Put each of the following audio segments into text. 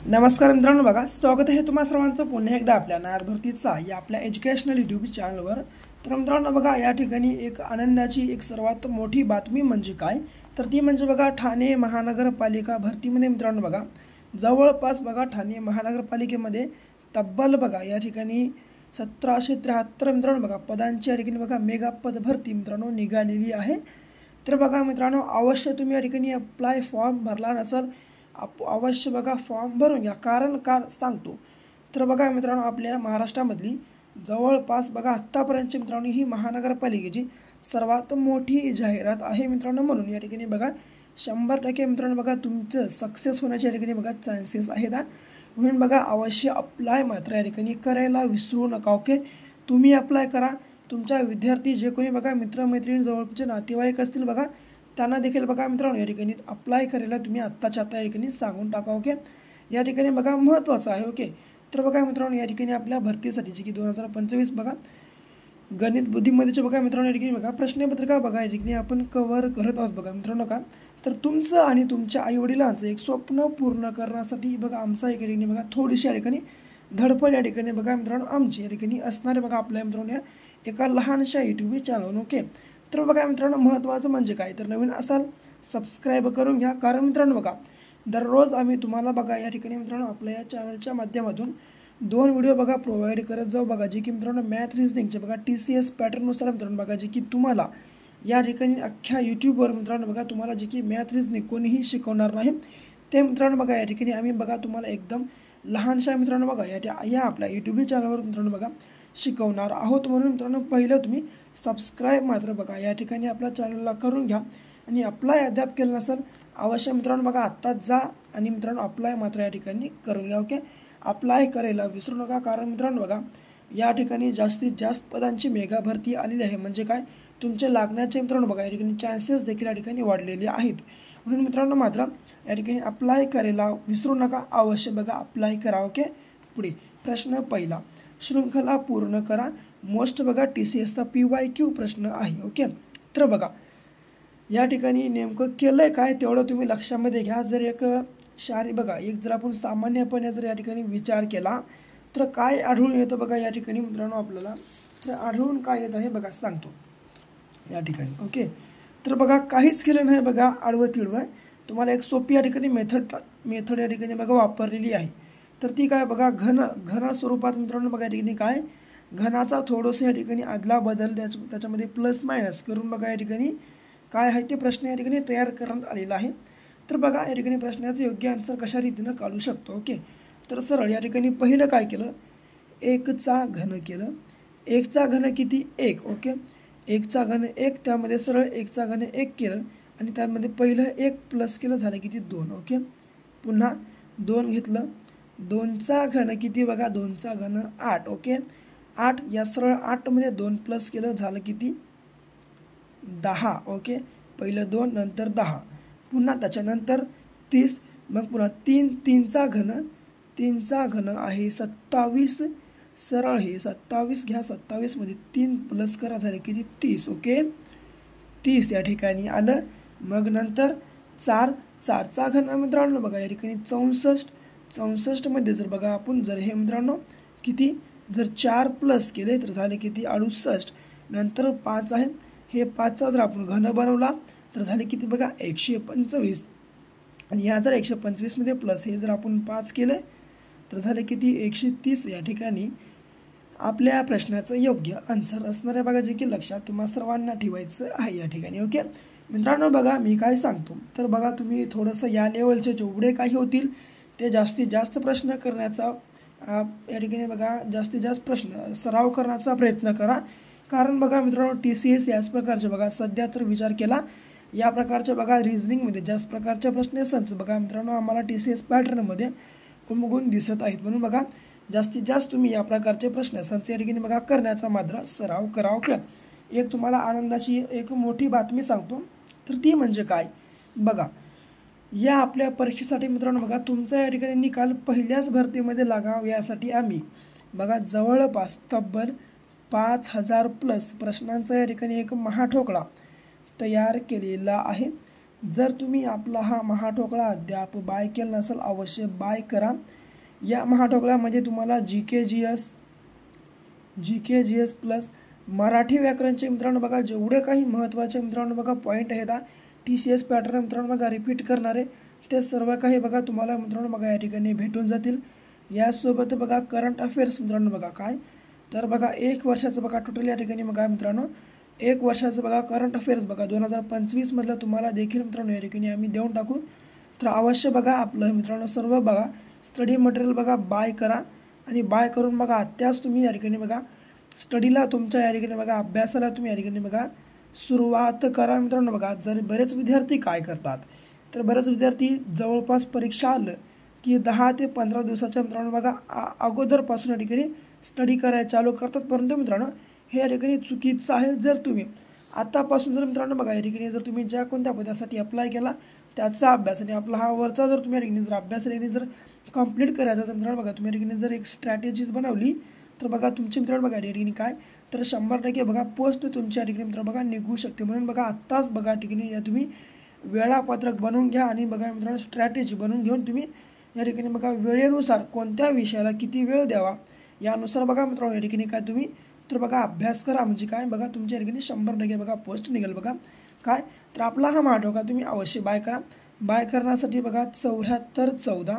नमस्कार मित्रांनो, बघा स्वागत आहे तुम्हा सर्वांचं पुन्हा एकदा आपल्या नायर भरतीचा या आपल्या एज्युकेशनल यूट्यूब चॅनलवर। तर मित्रांनो बघा, या ठिकाणी एक आनंदाची एक सर्वात मोठी बातमी म्हणजे काय, तर ती म्हणजे बघा ठाणे महानगरपालिका भरतीमध्ये मित्रांनो बघा जवळपास बघा ठाणे महानगरपालिकेमध्ये तब्बल बघा या ठिकाणी 1773 मित्रांनो बघा पदांची या ठिकाणी बघा मेगा पद भरती मित्रांनो निघालेली आहे। तर बघा मित्रांनो, अवश्य तुम्ही या ठिकाणी अप्लाय फॉर्म भरला नसेल अवश्य बघा फॉर्म भरून घ्या, कारण का सांगतो तर बघा मित्रांनो, आपल्या महाराष्ट्रामधली जवळपास बघा आत्तापर्यंतची मित्रांनो ही महानगरपालिकेची सर्वात मोठी जाहिरात आहे मित्रांनो। म्हणून या ठिकाणी बघा 100% मित्रांनो बघा तुमचं सक्सेस होण्याच्या या ठिकाणी बघा चान्सेस आहेत। म्हणून बघा अवश्य अप्लाय मात्र या ठिकाणी करायला विसरू नका। ओके, तुम्ही अप्लाय करा, तुमच्या विद्यार्थी जे कोणी बघा मित्रमैत्रिणी जवळचे नातेवाईक असतील बघा त्यांना देखील बघा मित्रांनो या ठिकाणी अप्लाय करायला तुम्ही आत्ताच्या आत्ता या ठिकाणी सांगून टाका। ओके, या ठिकाणी बघा महत्त्वाचं आहे। ओके, तर बघा मित्रांनो या ठिकाणी आपल्या भरतीसाठी जी की 2025 बघा गणित बुद्धिमत्तेचे बघा मित्रांनो या ठिकाणी बघा प्रश्नपत्रिका बघा या ठिकाणी आपण कव्हर करत आहोत बघा मित्रांनो। का तर तुमचं आणि तुमच्या आईवडिलांचं एक स्वप्न पूर्ण करण्यासाठी बघा आमचा या ठिकाणी बघा थोडीशी या ठिकाणी धडपड या ठिकाणी बघा मित्रांनो आमची या ठिकाणी असणारे बघा आपल्या मित्रांनो या एका लहानशा यूट्यूब चॅनल। ओके, तर बघा मित्रांनो महत्त्वाचं म्हणजे काय, तर नवीन असाल सबस्क्राईब करून घ्या, कारण मित्रांनो बघा दररोज आम्ही तुम्हाला बघा या ठिकाणी मित्रांनो आपल्या या चॅनलच्या माध्यमातून 2 व्हिडिओ बघा प्रोव्हाइड करत जाऊ बघा, जे की मित्रांनो मॅथ रिजनिंगचे बघा TCS पॅटर्ननुसार मित्रांनो बघा जे की तुम्हाला या ठिकाणी अख्ख्या यूट्यूबवर मित्रांनो बघा तुम्हाला जे की मॅथ रिजनिंग कोणीही शिकवणार नाही ते मित्रांनो बघा या ठिकाणी आम्ही बघा तुम्हाला एकदम लहानशा मित्रांनो बघा या आपल्या यूट्यूब चॅनलवर मित्रांनो बघा शिकवणार आहोत। म्हणून मित्रांनो पहिलं तुम्ही सबस्क्राईब मात्र बघा या ठिकाणी आपल्या चॅनलला करून घ्या, आणि अप्लाय अद्याप केलं नसेल अवश्य मित्रांनो बघा आत्ताच जा आणि मित्रांनो अप्लाय मात्र या ठिकाणी करून घ्या। ओके, अप्लाय करायला विसरू नका, कारण मित्रांनो बघा या ठिकाणी जास्तीत जास्त पदांची मेगा भरती आलेली आहे, म्हणजे काय तुमचे लागण्याचे मित्रांनो बघा या ठिकाणी चान्सेस देखील या ठिकाणी वाढलेले आहेत। म्हणून मित्रांनो मात्र या ठिकाणी अप्लाय करायला विसरू नका, अवश्य बघा अप्लाय करा। ओके, पुढे प्रश्न पहिला, शृंखला पूर्ण करा, मोस्ट बघा TCSचा PYQ प्रश्न आहे। ओके, तर बघा या ठिकाणी नेमकं केलंय काय तेवढं तुम्ही लक्षामध्ये घ्या। जर एक बघा एक जर आपण सामान्यपणे जर या ठिकाणी विचार केला तर काय आढळून येतं बघा या ठिकाणी मित्रांनो आपल्याला, तर आढळून काय येत आहे बघा सांगतो या ठिकाणी। ओके, तर बघा काहीच केलं नाही बघा आडवं तिडवं, तुम्हाला एक सोपी या ठिकाणी मेथड या ठिकाणी बघा वापरलेली आहे, तर ती काय बघा घन स्वरूपात मित्रांनो बघा या ठिकाणी काय घनाचा थोडंसं या ठिकाणी आदला बदल त्याच्यामध्ये प्लस मायनस करून बघा या ठिकाणी काय आहे ते प्रश्न या ठिकाणी तयार करण्यात आलेला आहे। तर बघा या ठिकाणी प्रश्नाचं योग्य आन्सर कशा रीतीनं काढू शकतो। ओके, तर सरळ या ठिकाणी पहिलं काय केलं, 1चा घन केलं, 1चा घन किती 1। ओके, 1चा घन 1, त्यामध्ये सरळ 1चा घन 1 केलं आणि त्यामध्ये पहिलं 1 प्लस केलं झालं किती 2। ओके, पुन्हा 2 घेतलं, 2चा घन किती बघा 2चा घन 8। ओके, 8 या सरळ 8 मध्ये 2 प्लस केलं झालं किती 10। ओके, पहिलं 2 नंतर 10, पुन्हा त्याच्यानंतर 30, मग पुन्हा 3चा घन आहे 27, सरळ हे 27 घ्या, 27 मध्ये 3 प्लस करा झाले किती 30। ओके, 30 या ठिकाणी आलं, मग नंतर 4चा घन मित्रांनो बघा या ठिकाणी 64 मध्ये जर बघा आपण जर हे मित्रांनो किती जर 4 प्लस केले तर झाले किती 68, नंतर 5 आहे, हे 5चा जर आपण घन बनवला तर झाले किती बघा 125, आणि ह्या जर 125 मध्ये प्लस हे जर आपण 5 केले तर झाले किती 130 या ठिकाणी आपल्या प्रश्नाचं योग्य आन्सर असणार आहे बघा, जे की लक्षात तुम्हा सर्वांना ठेवायचं आहे या ठिकाणी। ओके मित्रांनो, बघा मी काय सांगतो तर बघा तुम्ही थोडंसं या लेवलचे जेवढे काही होतील ते जास्तीत जास्त प्रश्न करण्याचा या ठिकाणी बघा जास्तीत जास्त प्रश्न सराव करण्याचा प्रयत्न करा, कारण बघा मित्रांनो TCS याच प्रकारचे बघा सध्या तर विचार केला या प्रकारच्या बघा रिजनिंगमध्ये जास्त प्रकारच्या प्रश्न संच बघा मित्रांनो आम्हाला TCS पॅटर्नमध्ये उमगून दिसत आहेत। म्हणून बघा जास्तीत जास्त तुम्ही या प्रकारचे प्रश्न संच या ठिकाणी बघा करण्याचा मात्र सराव करा। ओके, एक तुम्हाला आनंदाची एक मोठी बातमी सांगतो, तर ती म्हणजे काय बघा या आपल्या परीक्षेसाठी मित्रांनो बघा तुमचा या ठिकाणी निकाल पहिल्याच भरतीमध्ये लागावा यासाठी आम्ही बघा जवळपास तब्बल 5000 प्लस प्रश्नांचा या ठिकाणी एक महाठोकळा तयार केलेला आहे, जर तुम्ही आपला हा महाठोकळा अद्याप बाय केला नसेल अवश्य बाय करा। या महाठोकळ्यामध्ये तुम्हाला जी के जी एस प्लस मराठी व्याकरणचे मित्रांनो बघा जेवढे काही महत्त्वाचे मित्रांनो बघा पॉईंट आहेत TCS पॅटर्न मित्रांनो बघा रिपीट करणारे ते सर्व काही बघा तुम्हाला मित्रांनो बघा या ठिकाणी भेटून जातील। यासोबत बघा करंट अफेअर्स मित्रांनो बघा काय तर बघा 1 वर्षाचं बघा टोटल या ठिकाणी बघा मित्रांनो 1 वर्षाचं बघा करंट अफेअर्स बघा 2025 मधलं तुम्हाला देखील मित्रांनो या ठिकाणी आम्ही देऊन टाकू। तर अवश्य बघा आपलं मित्रांनो सर्व बघा स्टडी मटेरियल बघा बाय करा आणि बाय करून बघा आत्ताच तुम्ही या ठिकाणी बघा स्टडीला तुमच्या या ठिकाणी बघा अभ्यासाला तुम्ही या ठिकाणी बघा सुरुवात करा मित्रांनो। बघा जर बरेच विद्यार्थी काय करतात तर बरेच विद्यार्थी जवळपास परीक्षा आलं की 10 ते 15 दिवसाच्या मित्रांनो बघा अगोदरपासून या ठिकाणी स्टडी करायला चालू करतात, परंतु मित्रांनो हे या ठिकाणी चुकीचं आहे। जर तुम्ही आतापासून जर मित्रांनो बघा या ठिकाणी जर तुम्ही ज्या कोणत्या पदासाठी अप्लाय केला त्याचा अभ्यास आणि आपला हा वरचा जर तुम्ही या ठिकाणी जर अभ्यास जर कंप्लीट करायचा तर मित्रांनो बघा तुम्ही या ठिकाणी जर एक स्ट्रॅटेजीज बनवली तर बघा तुमचे मित्रांनो बघा या ठिकाणी काय तर 100% बघा पोस्ट तुमच्या या ठिकाणी मित्रांनो बघा निघू शकते। म्हणून बघा आत्ताच बघा या ठिकाणी या तुम्ही वेळापत्रक बनवून घ्या आणि बघा मित्रांनो स्ट्रॅटेजी बनवून घेऊन तुम्ही या ठिकाणी बघा वेळेनुसार कोणत्या विषयाला किती वेळ द्यावा यानुसार बघा मित्रांनो या ठिकाणी काय तुम्ही तर बघा अभ्यास करा म्हणजे काय बघा तुमच्या या ठिकाणी 100% बघा पोस्ट निघेल बघा काय तर आपला हा महाठोका तुम्ही अवश्य बाय करा। बाय करण्यासाठी बघा 7414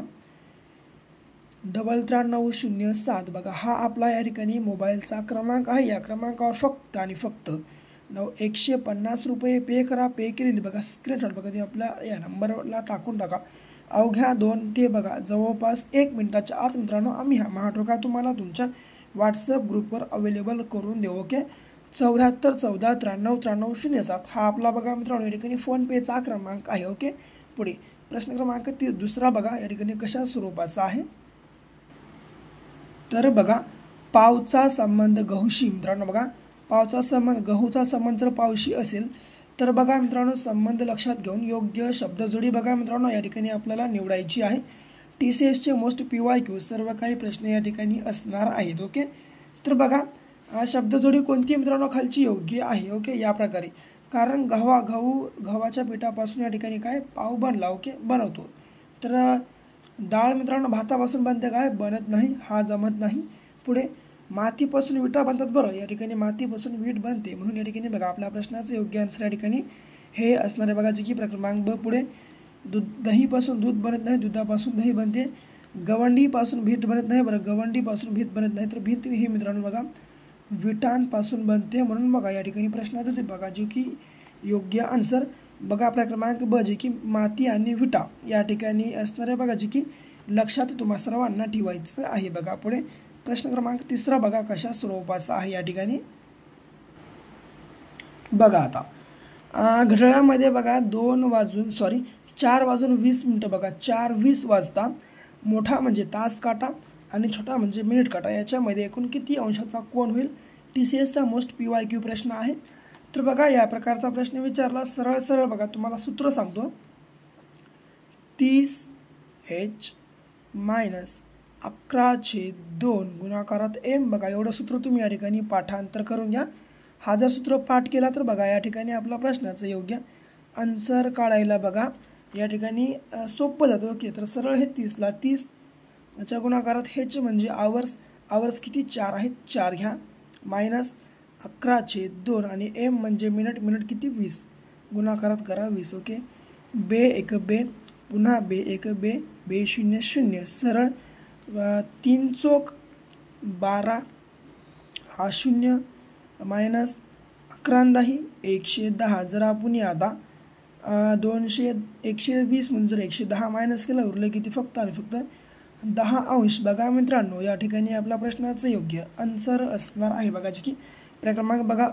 939007 बघा हा आपला या ठिकाणी मोबाईलचा क्रमांक आहे। या क्रमांकावर फक्त आणि फक्त 150 रुपये पे करा। पे केलेली बघा स्क्रीनशॉट बघा ते आपल्या या नंबरला टाकून टाका। अवघ्या 2 ते बघा जवळपास 1 मिनिटाच्या आत मित्रांनो आम्ही हा महाठोका तुम्हाला तुमच्या व्हॉट्सअप ग्रुपवर अवेलेबल करून देऊ। ओके 7414 939307 हा आपला बघा मित्रांनो या ठिकाणी फोनपेचा क्रमांक आहे। ओके पुढे प्रश्न क्रमांक दुसरा बघा या ठिकाणी कशा स्वरूपाचा आहे तर बघा पावचा संबंध गहूशी मित्रांनो बघा पावचा संबंध गहूचा संबंध जर पावशी असेल तर बघा मित्रांनो संबंध लक्षात घेऊन योग्य शब्दजोडी बघा मित्रांनो या ठिकाणी आपल्याला निवडायची आहे। TCSचे मोस्ट PYQ सर्व काही प्रश्न या ठिकाणी असणार आहेत। ओके तर बघा शब्दजोडी कोणती मित्रांनो खालची योग्य आहे। ओके या प्रकारे कारण गव्हाच्या पिठापासून या ठिकाणी काय पाव बनला ओके बनवतो तर डाळ मित्रांनो भातापासून बनते काय बनत नाही हा जमत नाही। पुढे मातीपासून विटा बनतात बरं या ठिकाणी मातीपासून वीट बनते म्हणून या ठिकाणी बघा आपल्या प्रश्नाचं योग्य आन्सर या ठिकाणी हे असणार आहे बघा जे की क्रमांक ब। पुढे दहीपासून दूध बनत नाही दुधापासून दही बनते। गवंडीपासून भीत बनत नाही बरं गवंडीपासून भीत बनत नाही तर भीत हे मित्रांनो बघा विटांपासून बनते म्हणून बघा या ठिकाणी प्रश्नाचं जे बघा जे की योग्य आन्सर बघा आपला क्रमांक ब जे की माती आणि विटा या ठिकाणी असणार आहे बघा जे की लक्षात तुम्हा सर्वांना ठेवायचं आहे। बघा पुढे प्रश्न क्रमांक तिसरा बघा कशा स्वरूपाचा आहे या ठिकाणी बघा आता घड्याळामध्ये बघा 4 वाजून 20 मिनिटं बघा 4:20 वाजता मोठा म्हणजे तास काटा आणि छोटा म्हणजे मिनिट काटा याच्यामध्ये एकूण किती अंशाचा कोन होईल TCSचा मोस्ट PYQ प्रश्न आहे। तर बघा या प्रकारचा प्रश्न विचारला सरळ बघा तुम्हाला सूत्र सांगतो 30H - 11/2 गुणाकारात M बघा एवढं सूत्र तुम्ही या ठिकाणी पाठांतर करून घ्या। हा जर सूत्र पाठ केला तर बघा या ठिकाणी आपला प्रश्नाचं योग्य आन्सर काढायला बघा या ठिकाणी सोपं जातो। ओके तर सरळ हे 30ला 30 च्या गुणाकारात H म्हणजे आवर्स किती 4 आहेत 4 घ्या -11/2 आणि M म्हणजे मिनिट किती 20 गुणाकारात करा 20। ओके बे 1 बे पुन्हा बे 1 बे 0 0 सरळ 3 चोक 12 हा 0 -11 110 जर आपण आता 120 म्हणजे जर 110 मायनस केलं उरलं किती फक्त आणि फक्त 10 अंश बघा मित्रांनो या ठिकाणी आपल्या प्रश्नाचं योग्य आन्सर असणार आहे बघा जे की क्रमांक बघा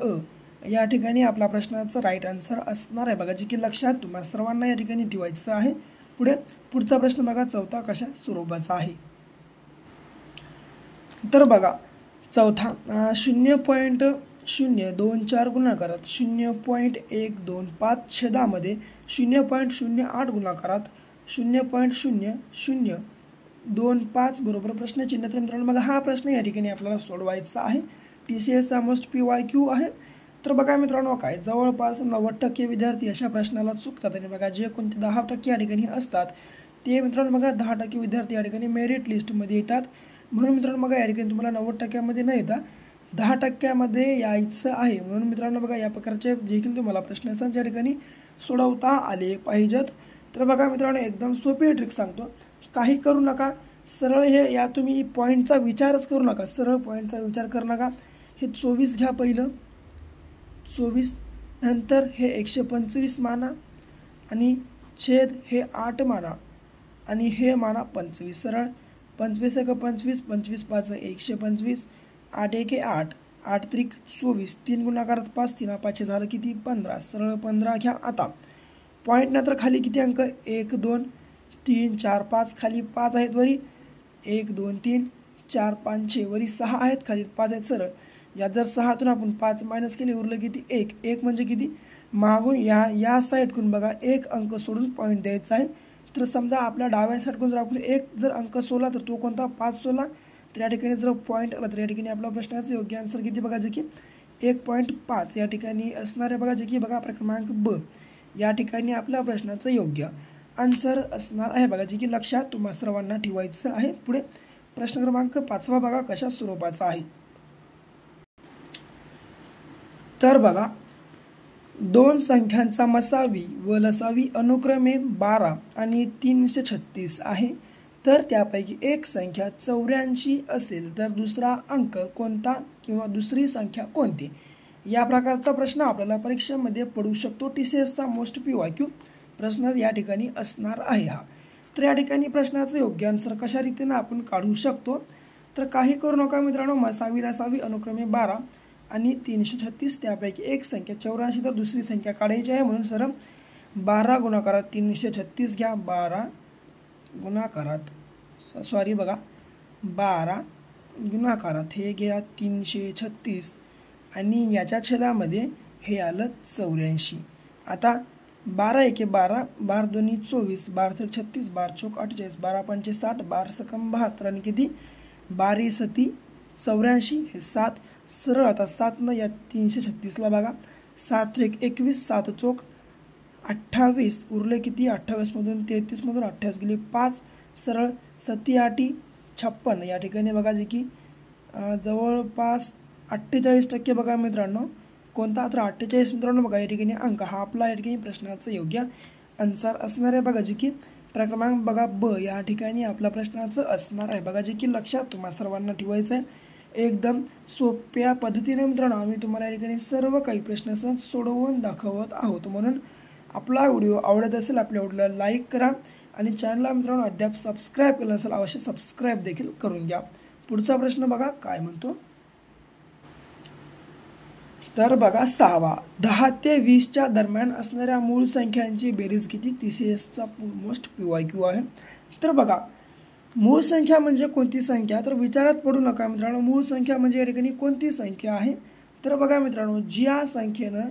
या ठिकाणी आपला प्रश्नाचं राईट आन्सर असणार आहे बघा जे की लक्षात तुम्हा सर्वांना या ठिकाणी ठेवायचं आहे। पुढचा प्रश्न बघा चौथा कशा स्वरूपाचा आहे तर बघा चौथा 0.024 गुणाकारात 0.125 छेदामध्ये 0.08 गुणाकारात 0.0025 बरोबर प्रश्नचिन्ह। तर मित्रांनो बघा हा प्रश्न या ठिकाणी आपल्याला सोडवायचा आहे। TCSचा मोस्ट PYQ आहे तर बघा मित्रांनो काय जवळपास 90% विद्यार्थी अशा प्रश्नाला चुकतात आणि बघा जे कोणते 10% या ठिकाणी असतात ते मित्रांनो बघा 10% विद्यार्थी या ठिकाणी मेरिट लिस्टमध्ये येतात। म्हणून मित्रांनो बघा या ठिकाणी तुम्हाला 90%मध्ये न येता 10%मध्ये यायचं आहे। म्हणून मित्रांनो बघा या प्रकारचे देखील तुम्हाला प्रश्न या ठिकाणी सोडवता आले पाहिजेत। तर बघा मित्रांनो एकदम सोपी ट्रिक सांगतो, काही करू नका, सरळ हे या तुम्ही पॉईंटचा विचारच करू नका, सरळ पॉईंटचा विचार करू नका। हे 24 घ्या पहिलं 24, नंतर हे 125 माना आणि छेद हे 8 माना आणि हे माना 25, सरळ 25 एक 25, 25 5 125, 8 एक 8, 8 त्रिक 24, 3 गुणाकारात 5, 3 5 झालं किती 15, सरळ 15 घ्या। आता पॉईंट नंतर खाली किती अंक 1 2 3 4 5, खाली 5 आहेत वरी 1 2 3 4 5 6 वरी 6 आहेत, खाली 5 आहेत, सरळ या जर 6तून आपण 5 मायनस केले उरलं किती 1, 1 म्हणजे किती मागून या साईडकडून बघा 1 अंक सोडून पॉईंट द्यायचा आहे। तर समजा आपल्या डाव्या साईडकडून जर आपण 1 जर अंक सोडला तर तो कोणता 5 सोडला, तर या ठिकाणी जर पॉईंट आला तर या ठिकाणी आपल्या प्रश्नाचं योग्य आन्सर किती बघा जे की 1.5 या ठिकाणी असणार आहे बघा जे की बघा क्रमांक ब या ठिकाणी आपल्या प्रश्नाचं योग्य आन्सर असणार आहे बघा जे की लक्षात तुम्हा सर्वांना ठेवायचं आहे। पुढे प्रश्न क्रमांक 5 बघा कशा स्वरूपाचा आहे। तर बघा 2 संख्यांचा मसावी व लसावी अनुक्रमे 12 आणि 336 आहे, तर त्यापैकी एक संख्या 84 असेल तर दुसरा अंक कोणता किंवा दुसरी संख्या कोणती, या प्रकारचा प्रश्न आपल्याला परीक्षेमध्ये पडू शकतो। TCSचा मोस्ट PYQ प्रश्न या ठिकाणी असणार आहे हा। तर या ठिकाणी प्रश्नाचं योग्य आन्सर कशा रीतीने आपण काढू शकतो, तर काही करू नका मित्रांनो, मसावी लसावी अनुक्रमे 12 आणि 336 त्यापैकी एक संख्या 84 तर दुसरी संख्या काढायची आहे। म्हणून सरळ 12 गुणाकारात 336 घ्या, 12 गुणाकारात बघा 12 गुणाकारात हे घ्या 336 आणि याच्या छेदामध्ये हे आलं 84। आता 12 एके 12, 12 दोन्ही 24, 12 त्रिक 36, 12 चौक 48, 12 पंचे 60, 12 सकम 72 आणि किती 12 सती 84 हे 7, सरळ आता 7 न या 336ला बघा 7 त्रिक 21, 7 चौक 28 उरले किती 28 मधून 33 मधून 28 गेले 5, सरळ 7 8 56 या ठिकाणी बघा जे की जवळपास 48% बघा मित्रांनो कोणता, तर 48 मित्रांनो बघा या ठिकाणी अंक हा आपला या ठिकाणी प्रश्नाचं योग्य आन्सर असणार आहे बघा जे की क्रमांक बघा ब या ठिकाणी आपल्या प्रश्नाचं असणार आहे बघा जे की लक्षात तुम्हा सर्वांना ठेवायचं आहे। एकदम सोप्या पद्धतीने मित्रांनो आम्ही तुम्हाला या ठिकाणी सर्व काही प्रश्न सोडवून दाखवत आहोत। म्हणून आपला व्हिडिओ आवडत असेल आपल्या व्हिडिओला लाईक करा आणि चॅनलला मित्रांनो अद्याप सबस्क्राईब केलं असेल अवश्य सबस्क्राईब देखील करून घ्या। पुढचा प्रश्न बघा काय म्हणतो, तर बघा 6वा 10 ते 20च्या दरम्यान असणाऱ्या मूळ संख्यांची बेरीज किती, TCSचा मोस्ट PYQ आहे। तर बघा मूळ संख्या म्हणजे कोणती संख्या, तर विचारात पडू नका मित्रांनो, मूळ संख्या म्हणजे या ठिकाणी कोणती संख्या आहे, तर बघा मित्रांनो ज्या संख्येनं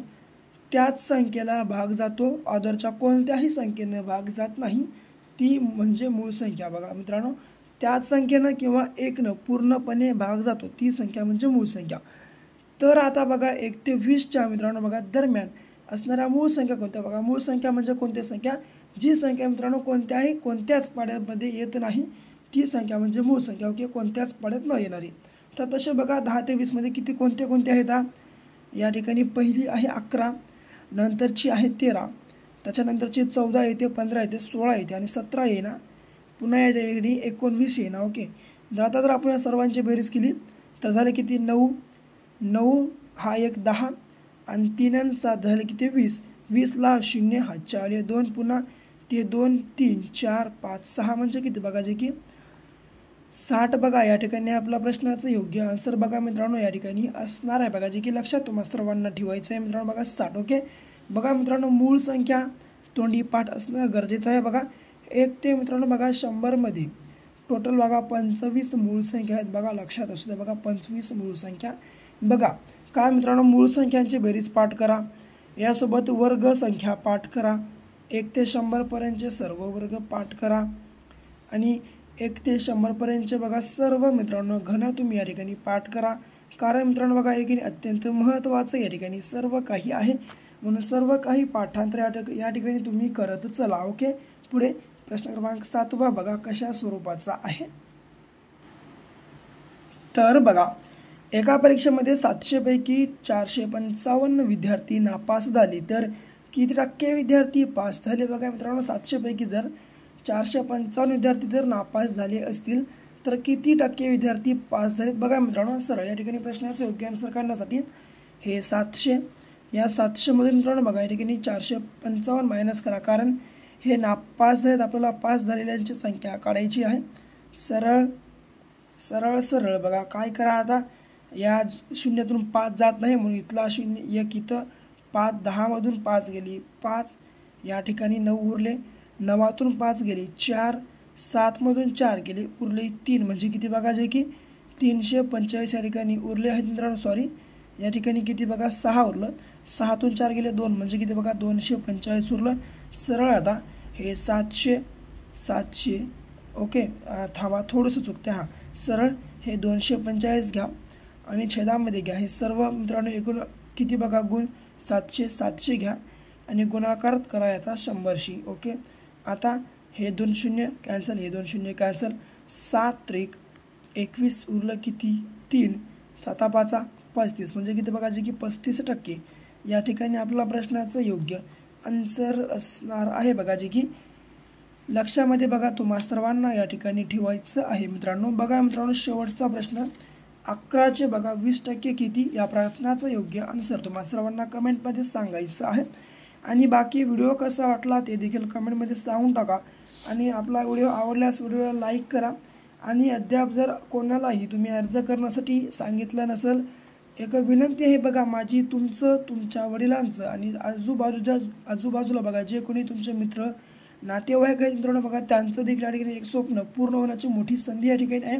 त्याच संख्येला भाग जातो अदरच्या कोणत्याही संख्येने भाग जात नाही ती म्हणजे मूळ संख्या। बघा मित्रांनो त्याच संख्येनं किंवा 1नं पूर्णपणे भाग जातो ती संख्या म्हणजे मूळ संख्या। तर आता बघा 1 ते 20च्या मित्रांनो बघा दरम्यान असणाऱ्या मूळ संख्या कोणत्या, बघा मूळ संख्या म्हणजे कोणती संख्या, जी संख्या मित्रांनो कोणत्याच पाड्यामध्ये येत नाही ती संख्या म्हणजे मूळ संख्या। ओके, कोणत्याच पाड्यात न येणारी। तर तसे बघा 10 ते 20 मध्ये किती कोणते आहेत, या ठिकाणी पहिली आहे 11, नंतरची आहे 13, त्याच्यानंतरची 14 येते, 15 येते, 16 येते आणि 17 येणार, पुन्हा या ठिकाणी 19 येणार। ओके, जर आपण या सर्वांची बेरीज केली तर झाले किती 9, 9 हा एक 10 आणि 3 आणि 7 झाले किती 20, 20ला 0 हा 4 2 पुन्हा ते 2 3 4 5 6 म्हणजे किती बघा जे की 60 बघा या ठिकाणी आपला प्रश्नाचं योग्य आन्सर बघा मित्रांनो या ठिकाणी असणार आहे बघा जे की लक्षात तुम्हा सर्वांना ठेवायचं आहे मित्रांनो बघा 60। ओके, बघा मित्रांनो मूळ संख्या तोंडी पाठ असणं गरजेचं आहे। बघा 1 ते मित्रांनो बघा 100 मध्ये टोटल बघा 25 मूळ संख्या आहेत बघा, लक्षात असू द्या बघा 25 मूळ संख्या। बघा काय मित्रांनो मूळ संख्यांची बेरीज पाठ करा, यासोबत वर्ग संख्या पाठ करा, 1 ते 100 पर्यंतचे सर्व वर्ग पाठ करा आणि 1 ते 100 पर्यंतचे बघा सर्व मित्रांनो घन तुम्ही या ठिकाणी पाठ करा। कारण मित्रांनो बघा या ठिकाणी अत्यंत महत्त्वाचं या ठिकाणी सर्व काही आहे, म्हणून सर्व काही पाठांतर या ठिकाणी तुम्ही करत चला. ओके, पुढे प्रश्न क्रमांक 7 बघा कशा स्वरूपाचा आहे. तर बघा एका परीक्षेमध्ये 700 पैकी 455 विद्यार्थी नापास झाले तर किती टक्के विद्यार्थी पास झाले. बघा मित्रांनो 700 पैकी जर 455 विद्यार्थी जर नापास झाले असतील तर किती टक्के विद्यार्थी पास झालेत. बघा मित्रांनो सरळ या ठिकाणी प्रश्नाचं योग्य आन्सर काढण्यासाठी हे 700 या 700 मधून मित्रांनो बघा या ठिकाणी 455 मायनस करा, कारण हे नापास झालेत, आपल्याला पास झालेल्यांची संख्या काढायची आहे. सरळ सरळ सरळ बघा काय करा, आता या शून्यातून 5 जात नाही म्हणून इथला 0 1 इथं 5 10 मधून 5 गेली 5 या ठिकाणी 9 उरले, 9तून 5 गेली 4 7 मधून 4 गेले उरले 3 म्हणजे किती बघायचे की 345 या ठिकाणी उरले आहेत मित्रांनो. सॉरी या ठिकाणी किती बघा 6 उरलं, 6तून 4 गेले 2 म्हणजे किती बघा 245 उरलं. सरळ आता हे 700 ओके थांबा थोडंसं चुकते हां, सरळ हे 245 घ्या आणि छेदामध्ये घ्या. हे सर्व मित्रांनो एकूण किती बघा गुण 700 घ्या आणि गुणाकार करा याचा 100शी. ओके, आता हे 2 शून्य कॅन्सल, हे 2 शून्य कॅन्सल, 7 त्रिक 21 उरलं किती 3 7 5 35 म्हणजे किती बघायचे की 35% या ठिकाणी आपला प्रश्नाचं योग्य आन्सर असणार आहे. बघायचे की लक्षामध्ये बघा तुम्हा सर्वांना या ठिकाणी ठेवायचं आहे मित्रांनो. बघा मित्रांनो शेवटचा प्रश्न 11चे बघा 20% किती या प्रश्नाचं योग्य आन्सर तुम्हा सर्वांना कमेंटमध्ये सांगायचं आहे. आणि बाकी व्हिडिओ कसा वाटला ते देखील कमेंटमध्ये सांगून टाका. आणि आपला व्हिडिओ आवडल्यास व्हिडिओला लाईक करा. आणि अद्याप जर कोणालाही तुम्ही अर्ज करण्यासाठी सांगितलं नसेल, एक विनंती आहे बघा माझी, तुमचं तुमच्या वडिलांचं आणि आजूबाजूला बघा जे कोणी तुमचे मित्र नातेवाईक आहेत मित्रांनो बघा त्यांचं देखील या ठिकाणी एक स्वप्न पूर्ण होण्याची मोठी संधी या ठिकाणी आहे.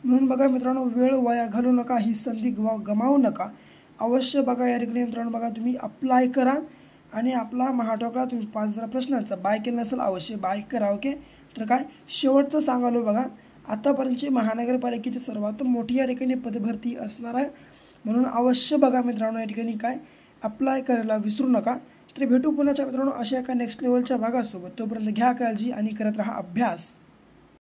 म्हणून बघा मित्रांनो वेळ वाया घालू नका, ही संधी गमावू नका. अवश्य बघा या ठिकाणी मित्रांनो बघा तुम्ही अप्लाय करा आणि आपला महाटॉकला तुम्ही 5000 प्रश्नांचा बाय केलं नसेल अवश्य बाय करा. ओके, तर काय शेवटचं सांगालो बघा आतापर्यंतची महानगरपालिकेची सर्वात मोठी या ठिकाणी पदभरती असणार आहे, म्हणून अवश्य बघा मित्रांनो या ठिकाणी काय अप्लाय करायला विसरू नका. तर भेटू पुन्हाच्या मित्रांनो अशा एका नेक्स्ट लेवलच्या भागासोबत. तोपर्यंत घ्या काळजी आणि करत राहा अभ्यास.